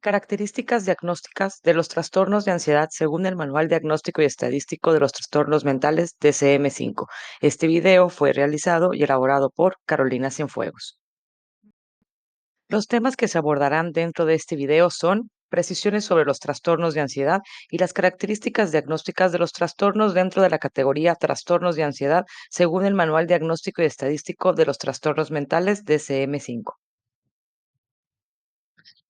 Características diagnósticas de los trastornos de ansiedad según el Manual Diagnóstico y Estadístico de los Trastornos Mentales DCM-5. Este video fue realizado y elaborado por Carolina Cienfuegos. Los temas que se abordarán dentro de este video son precisiones sobre los trastornos de ansiedad y las características diagnósticas de los trastornos dentro de la categoría trastornos de ansiedad según el Manual Diagnóstico y Estadístico de los Trastornos Mentales DCM-5.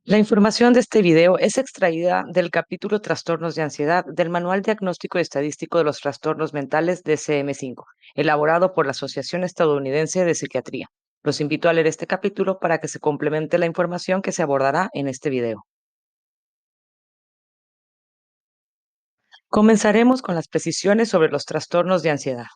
La información de este video es extraída del capítulo Trastornos de Ansiedad del Manual Diagnóstico y Estadístico de los Trastornos Mentales DCM-5, elaborado por la Asociación Estadounidense de Psiquiatría. Los invito a leer este capítulo para que se complemente la información que se abordará en este video. Comenzaremos con las precisiones sobre los trastornos de ansiedad.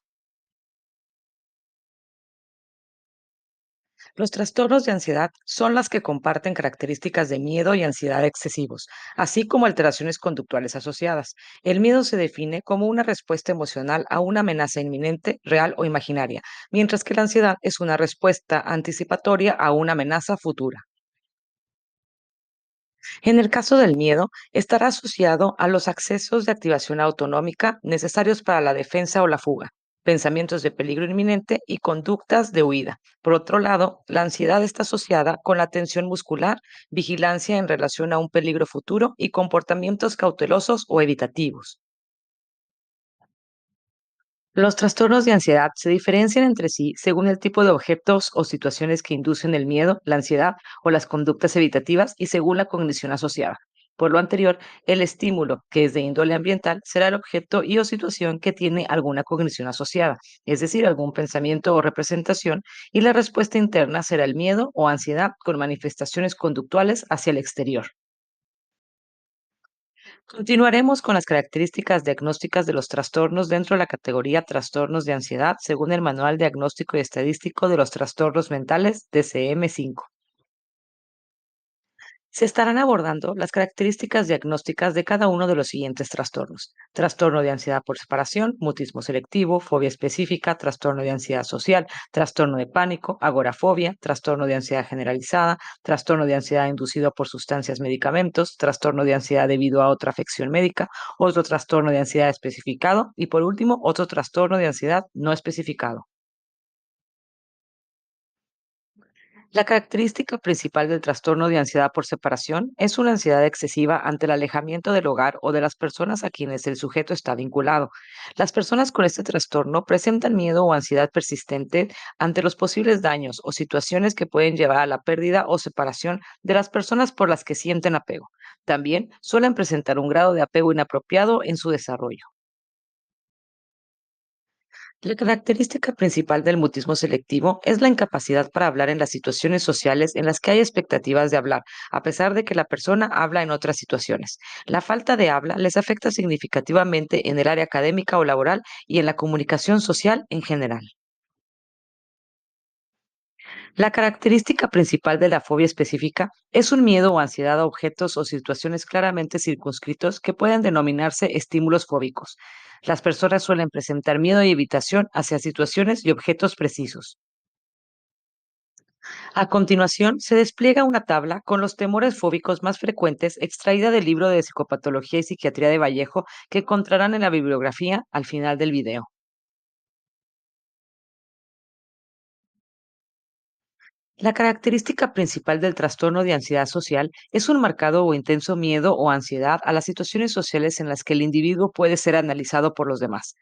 Los trastornos de ansiedad son las que comparten características de miedo y ansiedad excesivos, así como alteraciones conductuales asociadas. El miedo se define como una respuesta emocional a una amenaza inminente, real o imaginaria, mientras que la ansiedad es una respuesta anticipatoria a una amenaza futura. En el caso del miedo, estará asociado a los accesos de activación autonómica necesarios para la defensa o la fuga, pensamientos de peligro inminente y conductas de huida. Por otro lado, la ansiedad está asociada con la tensión muscular, vigilancia en relación a un peligro futuro y comportamientos cautelosos o evitativos. Los trastornos de ansiedad se diferencian entre sí según el tipo de objetos o situaciones que inducen el miedo, la ansiedad o las conductas evitativas y según la cognición asociada. Por lo anterior, el estímulo, que es de índole ambiental, será el objeto y o situación que tiene alguna cognición asociada, es decir, algún pensamiento o representación, y la respuesta interna será el miedo o ansiedad con manifestaciones conductuales hacia el exterior. Continuaremos con las características diagnósticas de los trastornos dentro de la categoría trastornos de ansiedad, según el Manual Diagnóstico y Estadístico de los Trastornos Mentales DCM-5. Se estarán abordando las características diagnósticas de cada uno de los siguientes trastornos: trastorno de ansiedad por separación, mutismo selectivo, fobia específica, trastorno de ansiedad social, trastorno de pánico, agorafobia, trastorno de ansiedad generalizada, trastorno de ansiedad inducido por sustancias, medicamentos, trastorno de ansiedad debido a otra afección médica, otro trastorno de ansiedad especificado y por último otro trastorno de ansiedad no especificado. La característica principal del trastorno de ansiedad por separación es una ansiedad excesiva ante el alejamiento del hogar o de las personas a quienes el sujeto está vinculado. Las personas con este trastorno presentan miedo o ansiedad persistente ante los posibles daños o situaciones que pueden llevar a la pérdida o separación de las personas por las que sienten apego. También suelen presentar un grado de apego inapropiado en su desarrollo. La característica principal del mutismo selectivo es la incapacidad para hablar en las situaciones sociales en las que hay expectativas de hablar, a pesar de que la persona habla en otras situaciones. La falta de habla les afecta significativamente en el área académica o laboral y en la comunicación social en general. La característica principal de la fobia específica es un miedo o ansiedad a objetos o situaciones claramente circunscritos que pueden denominarse estímulos fóbicos. Las personas suelen presentar miedo y evitación hacia situaciones y objetos precisos. A continuación, se despliega una tabla con los temores fóbicos más frecuentes extraída del libro de Psicopatología y Psiquiatría de Vallejo que encontrarán en la bibliografía al final del video. La característica principal del trastorno de ansiedad social es un marcado o intenso miedo o ansiedad a las situaciones sociales en las que el individuo puede ser analizado por los demás.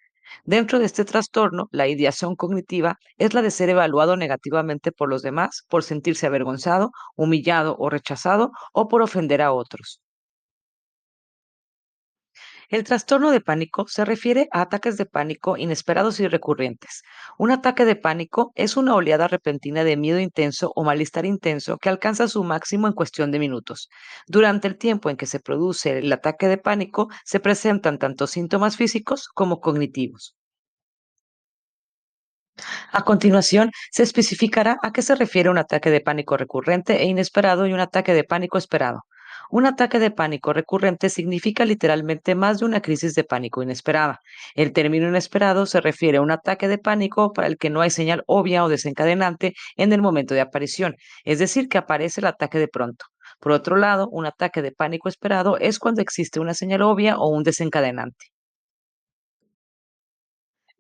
Dentro de este trastorno, la ideación cognitiva es la de ser evaluado negativamente por los demás, por sentirse avergonzado, humillado o rechazado o por ofender a otros. El trastorno de pánico se refiere a ataques de pánico inesperados y recurrentes. Un ataque de pánico es una oleada repentina de miedo intenso o malestar intenso que alcanza su máximo en cuestión de minutos. Durante el tiempo en que se produce el ataque de pánico, se presentan tanto síntomas físicos como cognitivos. A continuación, se especificará a qué se refiere un ataque de pánico recurrente e inesperado y un ataque de pánico esperado. Un ataque de pánico recurrente significa literalmente más de una crisis de pánico inesperada. El término inesperado se refiere a un ataque de pánico para el que no hay señal obvia o desencadenante en el momento de aparición, es decir, que aparece el ataque de pronto. Por otro lado, un ataque de pánico esperado es cuando existe una señal obvia o un desencadenante.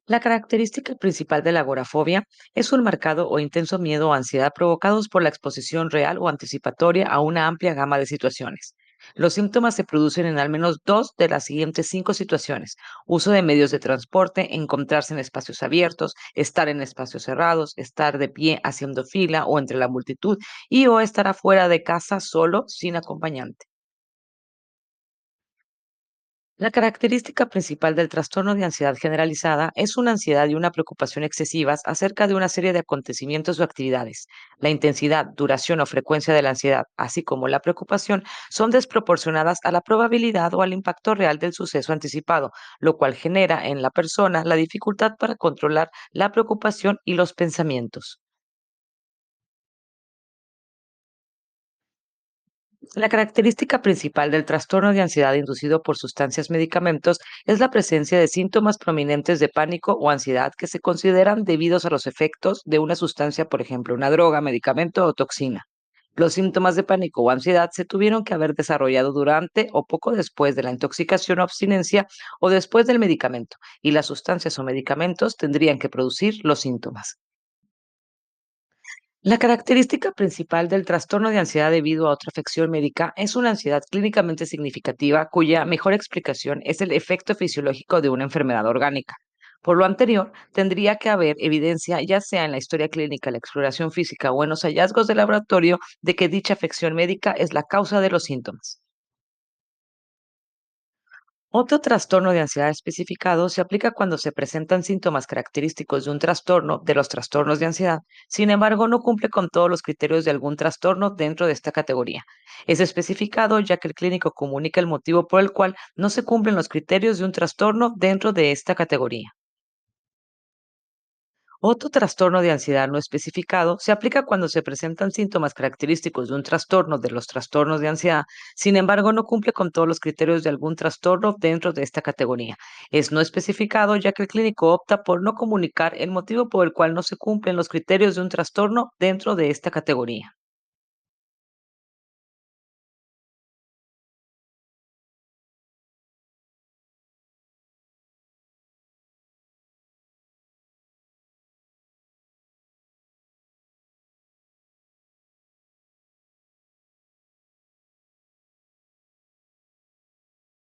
La característica principal de la agorafobia es un marcado o intenso miedo o ansiedad provocados por la exposición real o anticipatoria a una amplia gama de situaciones. Los síntomas se producen en al menos dos de las siguientes cinco situaciones: uso de medios de transporte, encontrarse en espacios abiertos, estar en espacios cerrados, estar de pie haciendo fila o entre la multitud y o estar afuera de casa solo sin acompañante. La característica principal del trastorno de ansiedad generalizada es una ansiedad y una preocupación excesivas acerca de una serie de acontecimientos o actividades. La intensidad, duración o frecuencia de la ansiedad, así como la preocupación, son desproporcionadas a la probabilidad o al impacto real del suceso anticipado, lo cual genera en la persona la dificultad para controlar la preocupación y los pensamientos. La característica principal del trastorno de ansiedad inducido por sustancias medicamentos es la presencia de síntomas prominentes de pánico o ansiedad que se consideran debidos a los efectos de una sustancia, por ejemplo, una droga, medicamento o toxina. Los síntomas de pánico o ansiedad se tuvieron que haber desarrollado durante o poco después de la intoxicación o abstinencia o después del medicamento, y las sustancias o medicamentos tendrían que producir los síntomas. La característica principal del trastorno de ansiedad debido a otra afección médica es una ansiedad clínicamente significativa cuya mejor explicación es el efecto fisiológico de una enfermedad orgánica. Por lo anterior, tendría que haber evidencia, ya sea en la historia clínica, la exploración física o en los hallazgos de laboratorio, de que dicha afección médica es la causa de los síntomas. Otro trastorno de ansiedad especificado se aplica cuando se presentan síntomas característicos de un trastorno de los trastornos de ansiedad. Sin embargo, no cumple con todos los criterios de algún trastorno dentro de esta categoría. Es especificado ya que el clínico comunica el motivo por el cual no se cumplen los criterios de un trastorno dentro de esta categoría. Otro trastorno de ansiedad no especificado se aplica cuando se presentan síntomas característicos de un trastorno de los trastornos de ansiedad. Sin embargo, no cumple con todos los criterios de algún trastorno dentro de esta categoría. Es no especificado ya que el clínico opta por no comunicar el motivo por el cual no se cumplen los criterios de un trastorno dentro de esta categoría.